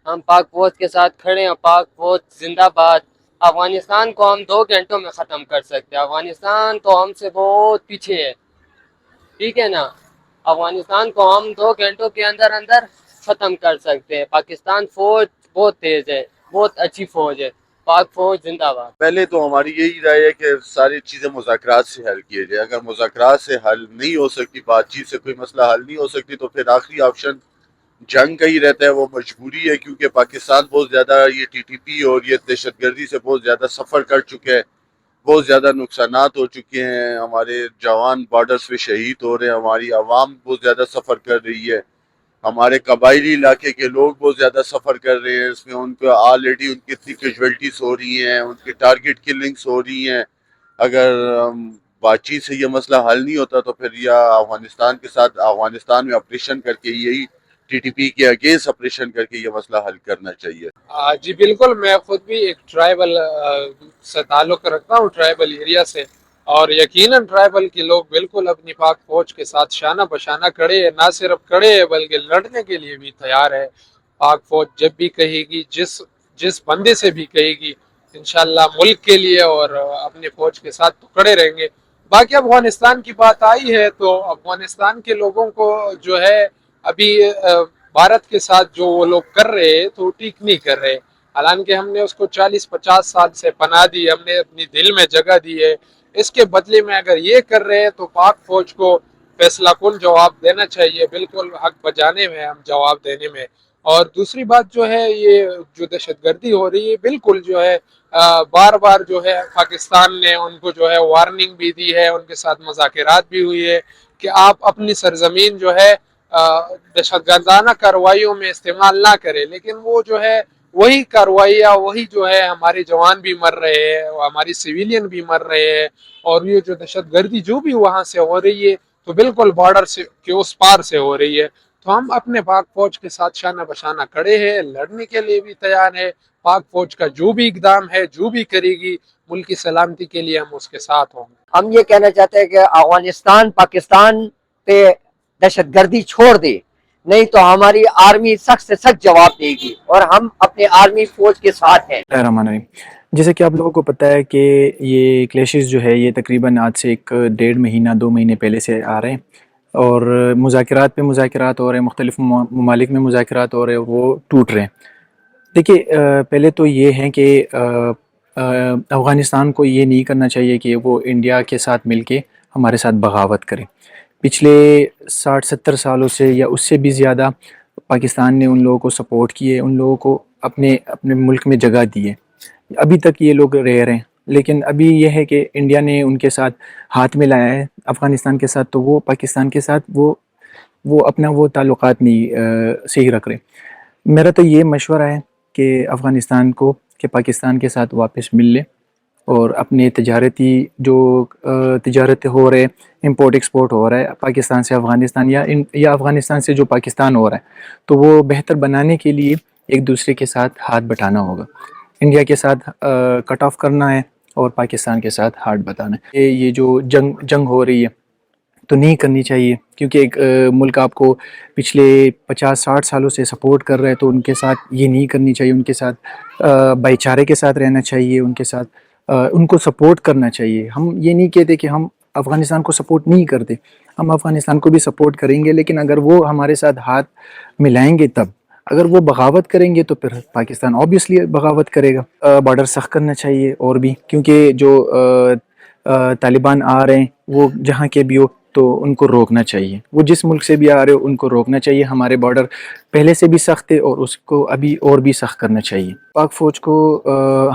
ہم پاک فوج کے ساتھ کھڑے ہیں، پاک فوج زندہ باد۔ افغانستان کو ہم 2 گھنٹوں میں ختم کر سکتے ہیں، افغانستان تو ہم سے بہت پیچھے ہے، ٹھیک ہے نا؟ افغانستان کو ہم 2 گھنٹوں کے اندر اندر ختم کر سکتے ہیں۔ پاکستان فوج بہت تیز ہے، بہت اچھی فوج ہے، پاک فوج زندہ باد۔ پہلے تو ہماری یہی رائے ہے کہ ساری چیزیں مذاکرات سے حل کیے جائے۔ اگر مذاکرات سے حل نہیں ہو سکتی، بات چیت سے کوئی مسئلہ حل نہیں ہو سکتی، تو پھر آخری آپشن جنگ کا ہی رہتا ہے۔ وہ مجبوری ہے، کیونکہ پاکستان بہت زیادہ یہ ٹی ٹی پی اور یہ دہشت گردی سے بہت زیادہ سفر کر چکے ہیں، بہت زیادہ نقصانات ہو چکے ہیں، ہمارے جوان بارڈرز پہ شہید ہو رہے ہیں، ہماری عوام بہت زیادہ سفر کر رہی ہے، ہمارے قبائلی علاقے کے لوگ بہت زیادہ سفر کر رہے ہیں۔ اس میں ان کو آلریڈی ان کی اتنی کیجویلٹیز ہو رہی ہیں، ان کے ٹارگٹ کلنگز ہو رہی ہیں۔ اگر بات چیت سے یہ مسئلہ حل نہیں ہوتا تو پھر یا افغانستان کے ساتھ افغانستان میں آپریشن کر کے یہی ٹی ٹی پی کے اگینسٹ آپریشن کر کے یہ مسئلہ حل کرنا چاہیے۔ جی بالکل، میں خود بھی ایک ٹرائبل سے تعلق رکھتا ہوں، ٹرائبل ایریا سے، اور یقیناً ٹرائبل کے لوگ بالکل اپنی پاک فوج کے ساتھ شانہ بشانہ کھڑے ہیں، نہ صرف کھڑے ہیں بلکہ لڑنے کے لیے بھی تیار ہے۔ پاک فوج جب بھی کہے گی، جس بندے سے بھی کہے گی، انشاءاللہ ملک کے لیے اور اپنے فوج کے ساتھ تو کھڑے رہیں گے۔ باقی افغانستان کی بات آئی ہے تو افغانستان کے لوگوں کو جو ہے ابھی بھارت کے ساتھ جو وہ لوگ کر رہے ہیں تو ٹھیک نہیں کر رہے، حالانکہ ہم نے اس کو 40-50 سال سے پناہ دی، ہم نے اپنی دل میں جگہ دی ہے۔ اس کے بدلے میں اگر یہ کر رہے ہیں تو پاک فوج کو فیصلہ کن جواب دینا چاہیے، بالکل حق بجانے میں، ہم جواب دینے میں۔ اور دوسری بات جو ہے، یہ جو دہشت گردی ہو رہی ہے، بالکل جو ہے بار بار جو ہے پاکستان نے ان کو جو ہے وارننگ بھی دی ہے، ان کے ساتھ مذاکرات بھی ہوئی ہے کہ آپ اپنی سرزمین جو ہے دہشت گردانہ کارروائیوں میں استعمال نہ کرے، لیکن وہ جو ہے وہی کارروائیاں، وہی جو ہے ہمارے جوان بھی مر رہے ہیں، ہماری سویلین بھی مر رہے ہیں، اور یہ جو دہشت گردی جو بھی وہاں سے ہو رہی ہے تو بالکل بارڈر سے کے اس پار سے ہو رہی ہے۔ تو ہم اپنے پاک فوج کے ساتھ شانہ بشانہ کھڑے ہیں، لڑنے کے لیے بھی تیار ہے۔ پاک فوج کا جو بھی اقدام ہے، جو بھی کرے گی ملک کی سلامتی کے لیے، ہم اس کے ساتھ ہوں گے۔ ہم یہ کہنا چاہتے ہیں کہ افغانستان پاکستان پہ دہشت گردی چھوڑ دے، نہیں تو ہماری آرمی سخت سے سخت جواب دے گی، اور ہم اپنے آرمی فوج کے ساتھ ہیں۔ الرحمن الرحیم۔ جیسے کہ آپ لوگوں کو پتہ ہے کہ یہ کلیشز جو ہے یہ تقریباً آج سے 1.5 مہینہ 2 مہینے پہلے سے آ رہے ہیں، اور مذاکرات پہ مذاکرات ہو رہے ہیں، مختلف ممالک میں مذاکرات ہو رہے ہیں، وہ ٹوٹ رہے ہیں۔ دیکھیے، پہلے تو یہ ہے کہ افغانستان کو یہ نہیں کرنا چاہیے کہ وہ انڈیا کے ساتھ مل کے ہمارے ساتھ بغاوت کرے۔ پچھلے 60-70 سالوں سے یا اس سے بھی زیادہ پاکستان نے ان لوگوں کو سپورٹ کیے، ان لوگوں کو اپنے ملک میں جگہ دی ہے، ابھی تک یہ لوگ رہ رہے ہیں۔ لیکن ابھی یہ ہے کہ انڈیا نے ان کے ساتھ ہاتھ ملایا ہے افغانستان کے ساتھ، تو وہ پاکستان کے ساتھ وہ اپنا وہ تعلقات نہیں صحیح رکھ رہے۔ میرا تو یہ مشورہ ہے کہ افغانستان کو کہ پاکستان کے ساتھ واپس مل لے، اور اپنے تجارتی جو تجارت ہو رہے، امپورٹ ایکسپورٹ ہو رہا ہے پاکستان سے افغانستان یا افغانستان سے جو پاکستان ہو رہا ہے، تو وہ بہتر بنانے کے لیے ایک دوسرے کے ساتھ ہاتھ بٹانا ہوگا۔ انڈیا کے ساتھ کٹ آف کرنا ہے اور پاکستان کے ساتھ ہاتھ بٹانا ہے۔ یہ جو جنگ ہو رہی ہے تو نہیں کرنی چاہیے، کیونکہ ایک ملک آپ کو پچھلے 50-60 سالوں سے سپورٹ کر رہا ہے، تو ان کے ساتھ یہ نہیں کرنی چاہیے، ان کے ساتھ بھائی چارے کے ساتھ رہنا چاہیے، ان کے ساتھ ان کو سپورٹ کرنا چاہیے۔ ہم یہ نہیں کہتے کہ ہم افغانستان کو سپورٹ نہیں کرتے، ہم افغانستان کو بھی سپورٹ کریں گے، لیکن اگر وہ ہمارے ساتھ ہاتھ ملائیں گے تب۔ اگر وہ بغاوت کریں گے تو پھر پاکستان اوبیسلی بغاوت کرے گا۔ بارڈر سخت کرنا چاہیے اور بھی، کیونکہ جو طالبان آ رہے ہیں وہ جہاں کے بھی ہو تو ان کو روکنا چاہیے، وہ جس ملک سے بھی آ رہے ہو ان کو روکنا چاہیے۔ ہمارے بارڈر پہلے سے بھی سخت ہے اور اس کو ابھی اور بھی سخت کرنا چاہیے۔ پاک فوج کو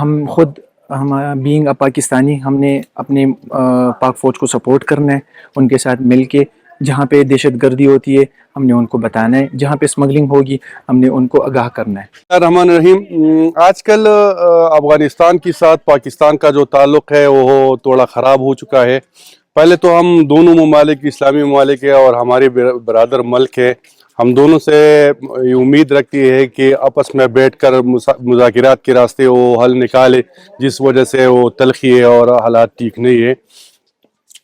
ہم خود، ہم بینگ اے پاکستانی، ہم نے اپنے پاک فوج کو سپورٹ کرنا ہے، ان کے ساتھ مل کے۔ جہاں پہ دہشت گردی ہوتی ہے ہم نے ان کو بتانا ہے، جہاں پہ اسمگلنگ ہوگی ہم نے ان کو آگاہ کرنا ہے۔ الرحمن الرحیم۔ آج کل افغانستان کے ساتھ پاکستان کا جو تعلق ہے وہ تھوڑا خراب ہو چکا ہے۔ پہلے تو ہم دونوں ممالک اسلامی ممالک ہے اور ہمارے برادر ملک ہے، ہم دونوں سے یہ امید رکھتی ہے کہ آپس میں بیٹھ کر مذاکرات کے راستے وہ حل نکالے، جس وجہ سے وہ تلخی ہے اور حالات ٹھیک نہیں ہے۔